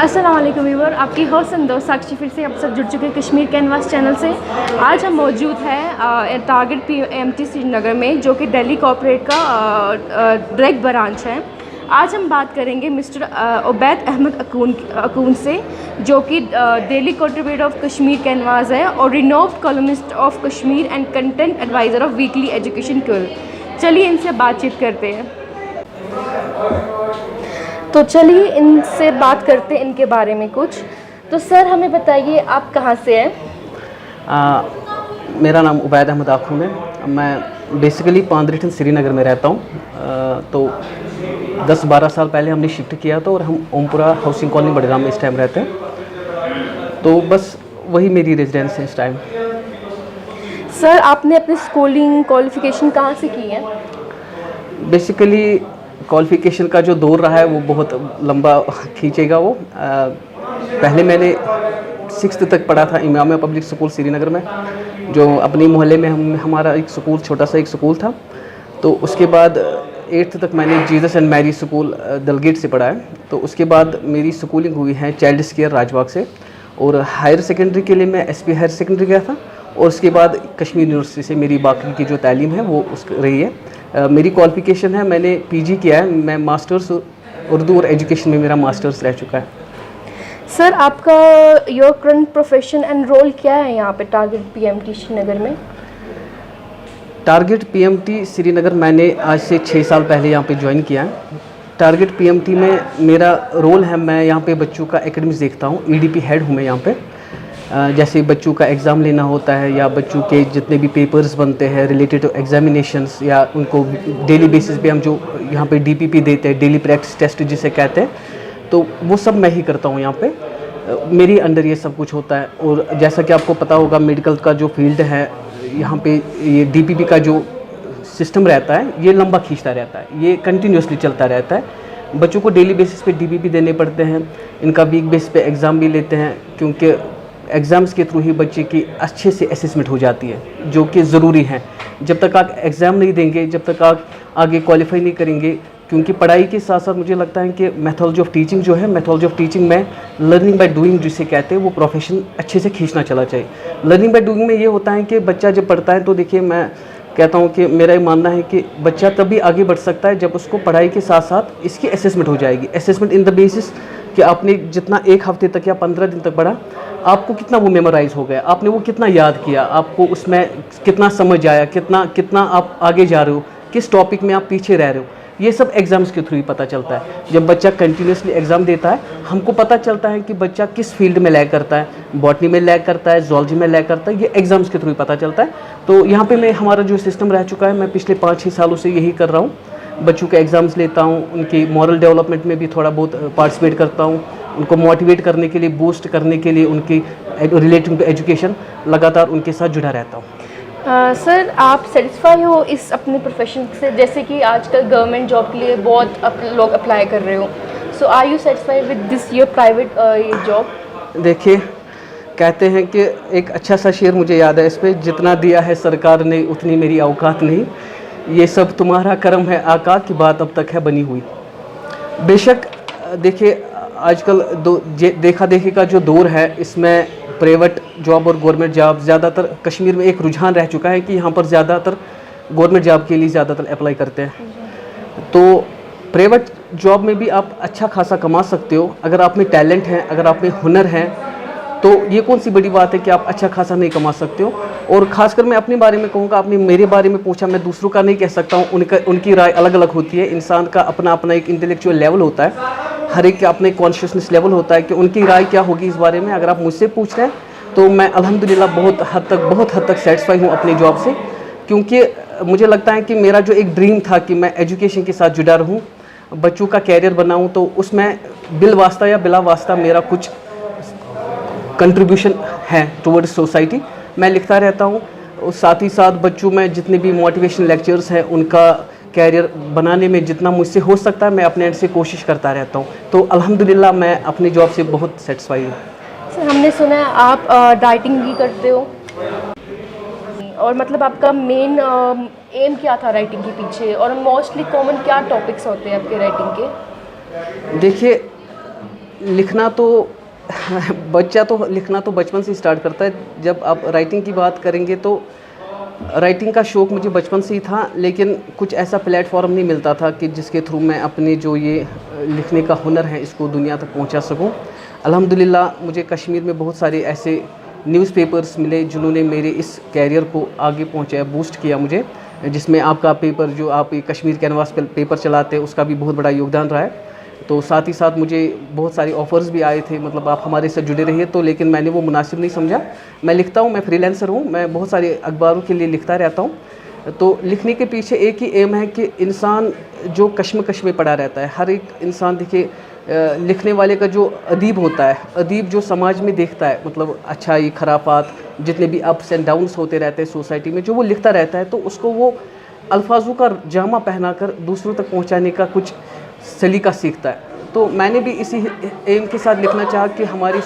अस्सलाम वालेकुम व्यूअर, आपकी होस्ट एंड दोस्त साक्षी फिर से आप सब जुड़ चुके हैं कश्मीर कैनवास चैनल से। आज हम मौजूद हैं टारगेट PMT श्रीनगर में, जो कि दिल्ली कॉर्पोरेट का डायरेक्ट ब्रांच है। आज हम बात करेंगे मिस्टर उबैद अहमद अकून से, जो कि daily contributor of Kashmir canvas है और renowned columnist of Kashmir and content adviser of weekly education क्यूल। चलिए इनसे बातचीत करते हैं। तो चलिए इनसे बात करते हैं इनके बारे में कुछ। तो सर हमें बताइए, आप कहाँ से हैं? मेरा नाम उबैद अहमद अकून है। मैं बेसिकली पांद्रिठन श्रीनगर में रहता हूँ। तो 10-12 साल पहले हमने शिफ्ट किया था और हम ओमपुरा हाउसिंग कॉलोनी बड़गाम में इस टाइम रहते हैं। तो बस वही मेरी रेजिडेंस है इस टाइम। सर आपने अपनी स्कूलिंग क्वालिफ़िकेशन कहाँ से की है? बेसिकली क्वालिफ़िकेशन का जो दौर रहा है वो बहुत लंबा खींचेगा वो। पहले मैंने 6th तक पढ़ा था इमामिया पब्लिक स्कूल श्रीनगर में, जो अपने मोहल्ले में हमारा एक स्कूल, छोटा सा एक स्कूल था। तो उसके बाद 8th तक मैंने जीसस एंड मैरी स्कूल दलगेट से पढ़ा है। तो उसके बाद मेरी स्कूलिंग हुई है चाइल्ड केयर राजबाग से, और हायर सेकेंडरी के लिए मैं SP हायर सेकेंडरी गया था, और उसके बाद कश्मीर यूनिवर्सिटी से मेरी बाकी की जो तालीम है वो उस रही है। मेरी क्वालिफ़िकेशन है, मैंने PG किया है, मैं मास्टर्स उर्दू और एजुकेशन में मेरा मास्टर्स रह चुका है। सर आपका your current profession and role क्या है यहाँ पे टारगेट PMT श्रीनगर में? टारगेट PMT श्रीनगर मैंने आज से 6 साल पहले यहाँ पे ज्वाइन किया है। टारगेट PMT में मेरा रोल है, मैं यहाँ पे बच्चों का एकेडमिक्स देखता हूँ। EDP हेड हूँ मैं यहाँ पे। जैसे बच्चों का एग्ज़ाम लेना होता है या बच्चों के जितने भी पेपर्स बनते हैं रिलेटेड टू एग्जामिनेशंस, या उनको डेली बेसिस पे हम जो यहाँ पे DPP देते हैं, डेली प्रैक्टिस टेस्ट जिसे कहते हैं, तो वो सब मैं ही करता हूँ यहाँ पे। मेरी अंडर ये सब कुछ होता है। और जैसा कि आपको पता होगा, मेडिकल का जो फील्ड है यहाँ पे, ये DPP का जो सिस्टम रहता है ये लंबा खींचता रहता है, ये कंटिन्यूसली चलता रहता है। बच्चों को डेली बेसिस पे DPP देने पड़ते हैं, इनका वीक बेस पे एग्ज़ाम भी लेते हैं, क्योंकि एग्ज़ाम्स के थ्रू ही बच्चे की अच्छे से असेसमेंट हो जाती है, जो कि ज़रूरी है। जब तक आप एग्ज़ाम नहीं देंगे, जब तक आप आगे क्वालिफाई नहीं करेंगे, क्योंकि पढ़ाई के साथ साथ मुझे लगता है कि मेथोडोलॉजी ऑफ टीचिंग जो है, मेथोडोलॉजी ऑफ टीचिंग में लर्निंग बाय डूइंग जिसे कहते हैं, वो प्रोफेशन अच्छे से खींचना चला चाहिए। लर्निंग बाय डूइंग में ये होता है कि बच्चा जब पढ़ता है, तो देखिए मैं कहता हूँ कि मेरा ये मानना है कि बच्चा तभी आगे बढ़ सकता है जब उसको पढ़ाई के साथ साथ इसकी असेसमेंट हो जाएगी। असेसमेंट इन द बेसिस कि आपने जितना 1 हफ्ते तक या 15 दिन तक पढ़ा, आपको कितना वो मेमोराइज़ हो गया, आपने वो कितना याद किया, आपको उसमें कितना समझ आया, कितना आप आगे जा रहे हो, किस टॉपिक में आप पीछे रह रहे हो, ये सब एग्ज़ाम्स के थ्रू ही पता चलता है। जब बच्चा कंटिन्यूसली एग्ज़ाम देता है, हमको पता चलता है कि बच्चा किस फील्ड में लैग करता है, बॉटनी में लैग करता है, जूलॉजी में लैग करता है, ये एग्ज़ाम्स के थ्रू ही पता चलता है। तो यहाँ पे मैं, हमारा जो सिस्टम रह चुका है, मैं पिछले 5-6 सालों से यही कर रहा हूँ। बच्चों के एग्ज़ाम्स लेता हूँ, उनकी मॉरल डेवलपमेंट में भी थोड़ा बहुत पार्टिसिपेट करता हूँ, उनको मोटिवेट करने के लिए, बूस्ट करने के लिए, उनकी रिलेटिंग टू एजुकेशन लगातार उनके साथ जुड़ा रहता हूँ। सर आप सेटिस्फाई हो इस अपने प्रोफेशन से? जैसे कि आजकल गवर्नमेंट जॉब के लिए बहुत लोग अप्लाई कर रहे हो, so are you satisfied with this your private job? देखिए, कहते हैं कि एक अच्छा सा शेर मुझे याद है इस पर, जितना दिया है सरकार ने उतनी मेरी औकात नहीं, ये सब तुम्हारा करम है आका की बात अब तक है बनी हुई। बेशक देखिए, आजकल देखा देखी का जो दौर है, इसमें प्राइवेट जॉब और गवर्नमेंट जॉब ज़्यादातर कश्मीर में एक रुझान रह चुका है कि यहाँ पर ज़्यादातर गवर्नमेंट जॉब के लिए ज़्यादातर अप्लाई करते हैं। तो प्राइवेट जॉब में भी आप अच्छा खासा कमा सकते हो अगर आप में टैलेंट है, अगर आप में हुनर है, तो ये कौन सी बड़ी बात है कि आप अच्छा खासा नहीं कमा सकते हो। और ख़ासकर मैं अपने बारे में कहूँगा, आपने मेरे बारे में पूछा, मैं दूसरों का नहीं कह सकता हूँ, उनकी राय अलग अलग होती है। इंसान का अपना अपना एक इंटेलेक्चुअल लेवल होता है, हर एक का अपना एक कॉन्शियसनेस लेवल होता है कि उनकी राय क्या होगी इस बारे में। अगर आप मुझसे पूछ रहे हैं तो मैं अल्हम्दुलिल्लाह बहुत हद तक सेटिस्फाई हूँ अपनी जॉब से, क्योंकि मुझे लगता है कि मेरा जो एक ड्रीम था कि मैं एजुकेशन के साथ जुड़ा रहूँ, बच्चों का कैरियर बनाऊँ, तो उसमें बिल वास्ता या बिला वास्ता मेरा कुछ कंट्रीब्यूशन है टुवर्ड्स सोसाइटी। मैं लिखता रहता हूँ, और साथ ही साथ बच्चों में जितने भी मोटिवेशन लेक्चर्स हैं, उनका कैरियर बनाने में जितना मुझसे हो सकता है मैं अपने एंड से कोशिश करता रहता हूँ। तो अल्हम्दुलिल्लाह मैं अपनी जॉब से बहुत सेटिस्फाई हूँ। सर हमने सुना है आप राइटिंग भी करते हो, और मतलब आपका मेन एम क्या था राइटिंग के पीछे, और मोस्टली कॉमन क्या टॉपिक्स होते हैं आपके राइटिंग के? देखिए, लिखना तो बच्चा तो लिखना तो बचपन से स्टार्ट करता है। जब आप राइटिंग की बात करेंगे तो राइटिंग का शौक़ मुझे बचपन से ही था, लेकिन कुछ ऐसा प्लेटफॉर्म नहीं मिलता था कि जिसके थ्रू मैं अपने जो ये लिखने का हुनर है इसको दुनिया तक पहुंचा सकूं। अल्हम्दुलिल्लाह मुझे कश्मीर में बहुत सारे ऐसे न्यूज़पेपर्स मिले जिन्होंने मेरे इस कैरियर को आगे पहुंचाया, बूस्ट किया मुझे, जिसमें आपका पेपर जो आप ये कश्मीर कैनवास पेपर चलाते हैं उसका भी बहुत बड़ा योगदान रहा है। तो साथ ही साथ मुझे बहुत सारे ऑफ़र्स भी आए थे, मतलब आप हमारे साथ जुड़े रहिए, तो लेकिन मैंने वो मुनासिब नहीं समझा। मैं लिखता हूँ, मैं फ्रीलांसर हूँ, मैं बहुत सारे अखबारों के लिए लिखता रहता हूँ। तो लिखने के पीछे एक ही एम है कि इंसान जो कश्मकश में पड़ा रहता है, हर एक इंसान देखिए लिखने वाले का जो अदीब होता है, अदीब जो समाज में देखता है, मतलब अच्छाई खराफात जितने भी अप्स एंड डाउन्स होते रहते हैं सोसाइटी में, जो वो लिखता रहता है, तो उसको वो अल्फाजों का जामा पहनाकर दूसरों तक पहुँचाने का कुछ सलीका सीखता है। तो मैंने भी इसी एम के साथ लिखना चाहा कि हमारी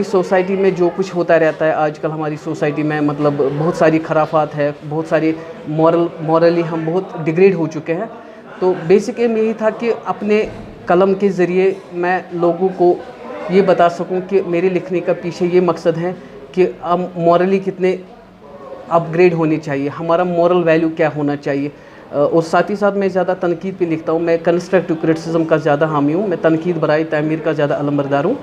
सोसाइटी में जो कुछ होता रहता है आजकल, हमारी सोसाइटी में मतलब बहुत सारी खराफात है, बहुत सारी मॉरली हम बहुत डिग्रेड हो चुके हैं। तो बेसिक एम यही था कि अपने कलम के ज़रिए मैं लोगों को ये बता सकूं कि मेरे लिखने का पीछे ये मकसद है कि हम मॉरली कितने अपग्रेड होने चाहिए, हमारा मॉरल वैल्यू क्या होना चाहिए। और साथ ही साथ मैं ज़्यादा तनकीद पे लिखता हूँ, मैं कंस्ट्रक्टिव क्रिटिसिज्म का ज़्यादा हामी हूँ, मैं तनकीद बराए तामीर का ज़्यादा अलमबरदार हूँ।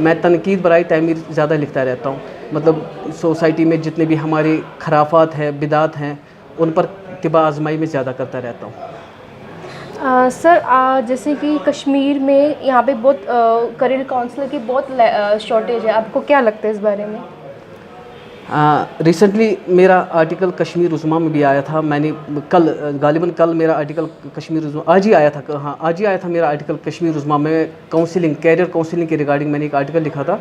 मैं तनकीद बराए तामीर ज़्यादा लिखता रहता हूँ, मतलब सोसाइटी में जितने भी हमारे खराफात हैं, बिदात हैं, उन पर तिबा आजमाई में ज़्यादा करता रहता हूँ। सर जैसे कि कश्मीर में यहाँ पे बहुत करियर काउंसलर की बहुत शॉर्टेज है, आपको क्या लगता है इस बारे में? रिसेंटली मेरा आर्टिकल कश्मीर उज़्मा में भी आया था। मैंने गालिबन कल मेरा आर्टिकल कश्मीर उज़्मा आज ही आया था, हाँ आज ही आया था मेरा आर्टिकल कश्मीर उज़्मा में कैरियर काउंसलिंग के रिगार्डिंग मैंने एक आर्टिकल लिखा था।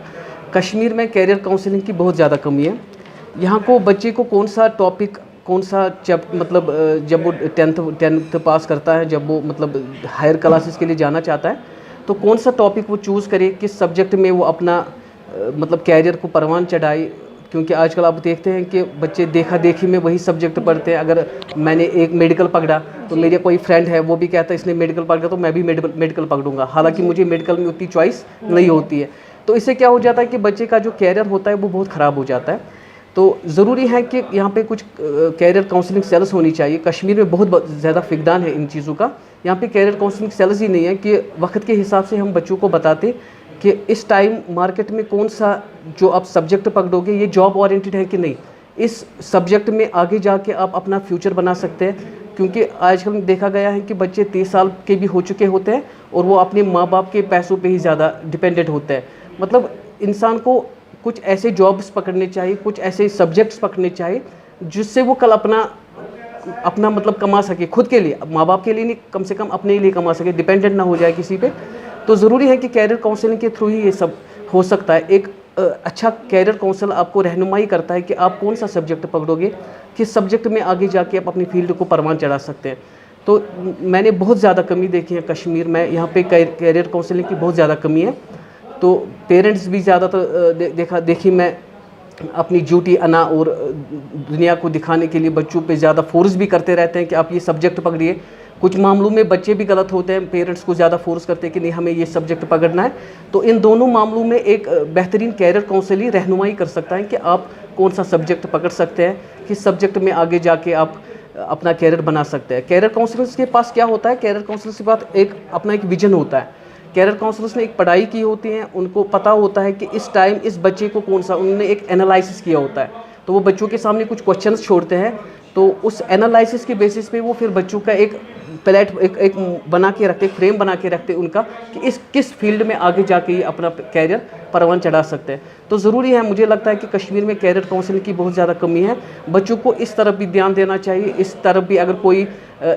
कश्मीर में कैरियर काउंसलिंग की बहुत ज़्यादा कमी है। यहाँ को बच्चे को कौन सा टॉपिक, कौन सा मतलब जब वो टेंथ पास करता है, जब वो मतलब हायर क्लासेस के लिए जाना चाहता है, तो कौन सा टॉपिक वो चूज़ करे, किस सब्जेक्ट में वो अपना मतलब कैरियर को परवान चढ़ाए। क्योंकि आजकल आप देखते हैं कि बच्चे देखा देखी में वही सब्जेक्ट पढ़ते हैं। अगर मैंने एक मेडिकल पकड़ा तो मेरे कोई फ्रेंड है वो भी कहता है इसने मेडिकल पकड़ा तो मैं भी मेडिकल पकड़ूंगा, हालांकि मुझे मेडिकल में उतनी चॉइस नहीं होती है। तो इससे क्या हो जाता है कि बच्चे का जो कैरियर होता है वो बहुत ख़राब हो जाता है। तो ज़रूरी है कि यहाँ पे कुछ कैरियर काउंसलिंग सेल्स होनी चाहिए। कश्मीर में बहुत ज़्यादा फ़िकदान है इन चीज़ों का। यहाँ पे कैरियर काउंसलिंग सेल्स ही नहीं है कि वक्त के हिसाब से हम बच्चों को बताते कि इस टाइम मार्केट में कौन सा जो आप सब्जेक्ट पकड़ोगे ये जॉब ओरिएंटेड है कि नहीं, इस सब्जेक्ट में आगे जाके आप अपना फ्यूचर बना सकते हैं। क्योंकि आजकल देखा गया है कि बच्चे 30 साल के भी हो चुके होते हैं और वो अपने माँ बाप के पैसों पे ही ज़्यादा डिपेंडेंट होते हैं। मतलब इंसान को कुछ ऐसे जॉब्स पकड़ने चाहिए, कुछ ऐसे सब्जेक्ट्स पकड़ने चाहिए जिससे वो कल अपना मतलब कमा सके, खुद के लिए, माँ बाप के लिए नहीं, कम से कम अपने लिए कमा सके, डिपेंडेंट ना हो जाए किसी पे। तो ज़रूरी है कि कैरियर काउंसलिंग के थ्रू ही ये सब हो सकता है। एक अच्छा कैरियर काउंसलर आपको रहनुमाई करता है कि आप कौन सा सब्जेक्ट पकड़ोगे, किस सब्जेक्ट में आगे जाके आप अपनी फील्ड को परवान चढ़ा सकते हैं। तो मैंने बहुत ज़्यादा कमी देखी है कश्मीर में, यहाँ पे कैरियर काउंसलिंग की बहुत ज़्यादा कमी है। तो पेरेंट्स भी ज़्यादातर देखी मैं अपनी ड्यूटी अना और दुनिया को दिखाने के लिए बच्चों पे ज़्यादा फोर्स भी करते रहते हैं कि आप ये सब्जेक्ट पकड़िए। कुछ मामलों में बच्चे भी गलत होते हैं, पेरेंट्स को ज़्यादा फोर्स करते हैं कि नहीं हमें ये सब्जेक्ट पकड़ना है। तो इन दोनों मामलों में एक बेहतरीन कैरियर काउंसलर रहनुमाई कर सकता है कि आप कौन सा सब्जेक्ट पकड़ सकते हैं, किस सब्जेक्ट में आगे जाके आप अपना कैरियर बना सकते हैं। कैरियर काउंसलर्स के पास क्या होता है, कैरियर काउंसलर्स के पास अपना एक विजन होता है। कैरियर काउंसलर्स ने एक पढ़ाई की होती है, उनको पता होता है कि इस टाइम इस बच्चे को कौन सा, उन्होंने एक एनालिसिस किया होता है। तो वो बच्चों के सामने कुछ क्वेश्चंस छोड़ते हैं, तो उस एनालिसिस के बेसिस पे वो फिर बच्चों का एक बना के रखते, फ्रेम बना के रखते उनका कि किस फील्ड में आगे जाके ये अपना कैरियर परवान चढ़ा सकते हैं। तो ज़रूरी है, मुझे लगता है कि कश्मीर में कैरियर काउंसलिंग की बहुत ज़्यादा कमी है। बच्चों को इस तरफ भी ध्यान देना चाहिए। इस तरफ भी अगर कोई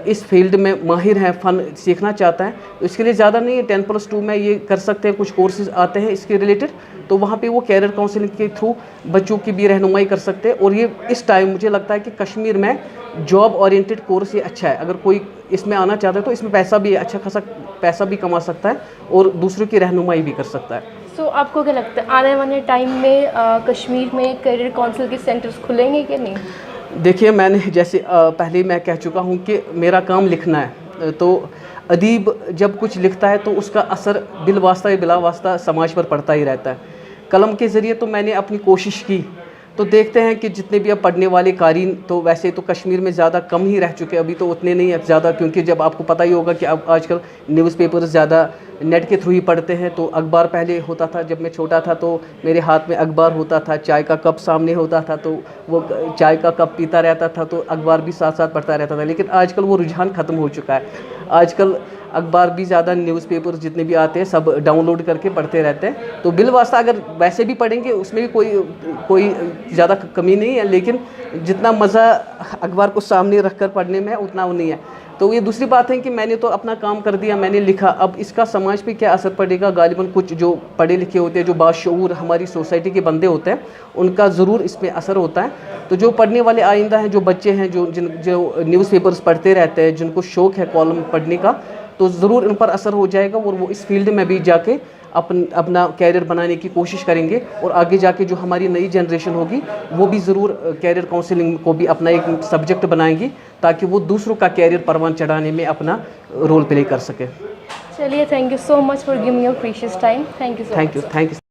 इस फील्ड में माहिर है, फ़न सीखना चाहता है, तो इसके लिए ज़्यादा नहीं है, 10+2 में ये कर सकते हैं, कुछ कोर्सेज आते हैं इसके रिलेटेड। तो वहाँ पे वो कैरियर काउंसलिंग के थ्रू बच्चों की भी रहनुमाई कर सकते हैं। और ये इस टाइम मुझे लगता है कि कश्मीर में जॉब ओरिएंटेड कोर्स ये अच्छा है। अगर कोई इसमें आना चाहता है तो इसमें पैसा भी अच्छा खासा पैसा भी कमा सकता है और दूसरों की रहनुमाई भी कर सकता है। सो आपको क्या लगता है आने वाले टाइम में कश्मीर में कैरियर काउंसिल के सेंटर्स खुलेंगे कि नहीं? देखिए, मैंने जैसे पहले मैं कह चुका हूँ कि मेरा काम लिखना है। तो अदीब जब कुछ लिखता है तो उसका असर बिल वास्ता या बिला वास्ता समाज पर पड़ता ही रहता है। कलम के ज़रिए तो मैंने अपनी कोशिश की, तो देखते हैं कि जितने भी अब पढ़ने वाले कारीन तो वैसे तो कश्मीर में ज़्यादा कम ही रह चुके, अभी तो उतने नहीं है ज़्यादा, क्योंकि जब आपको पता ही होगा कि अब आजकल न्यूज़पेपर्स ज़्यादा नेट के थ्रू ही पढ़ते हैं। तो अखबार पहले होता था, जब मैं छोटा था तो मेरे हाथ में अखबार होता था, चाय का कप सामने होता था तो वो चाय का कप पीता रहता था, तो अखबार भी साथ साथ पढ़ता रहता था। लेकिन आजकल वो रुझान ख़त्म हो चुका है। आजकल अखबार भी ज़्यादा, न्यूज़पेपर जितने भी आते हैं सब डाउनलोड करके पढ़ते रहते हैं। तो बिल वास्ता अगर वैसे भी पढ़ेंगे उसमें भी कोई ज़्यादा कमी नहीं है, लेकिन जितना मज़ा अखबार को सामने रख कर पढ़ने में है उतना वो नहीं है। तो ये दूसरी बात है कि मैंने तो अपना काम कर दिया, मैंने लिखा, अब इसका समाज पे क्या असर पड़ेगा। गालिबन कुछ जो पढ़े लिखे होते हैं, जो बाशऊर हमारी सोसाइटी के बंदे होते हैं, उनका ज़रूर इस पर असर होता है। तो जो पढ़ने वाले आइंदा हैं, जो बच्चे हैं, जो न्यूज़पेपर्स पढ़ते रहते हैं, जिनको शौक़ है कॉलम पढ़ने का, तो ज़रूर इन पर असर हो जाएगा और वो इस फील्ड में भी जाके अपना कैरियर बनाने की कोशिश करेंगे। और आगे जाके जो हमारी नई जनरेशन होगी वो भी ज़रूर कैरियर काउंसलिंग को भी अपना एक सब्जेक्ट बनाएंगी, ताकि वो दूसरों का कैरियर परवान चढ़ाने में अपना रोल प्ले कर सके। चलिए, thank you so much for giving your precious time. Thank you.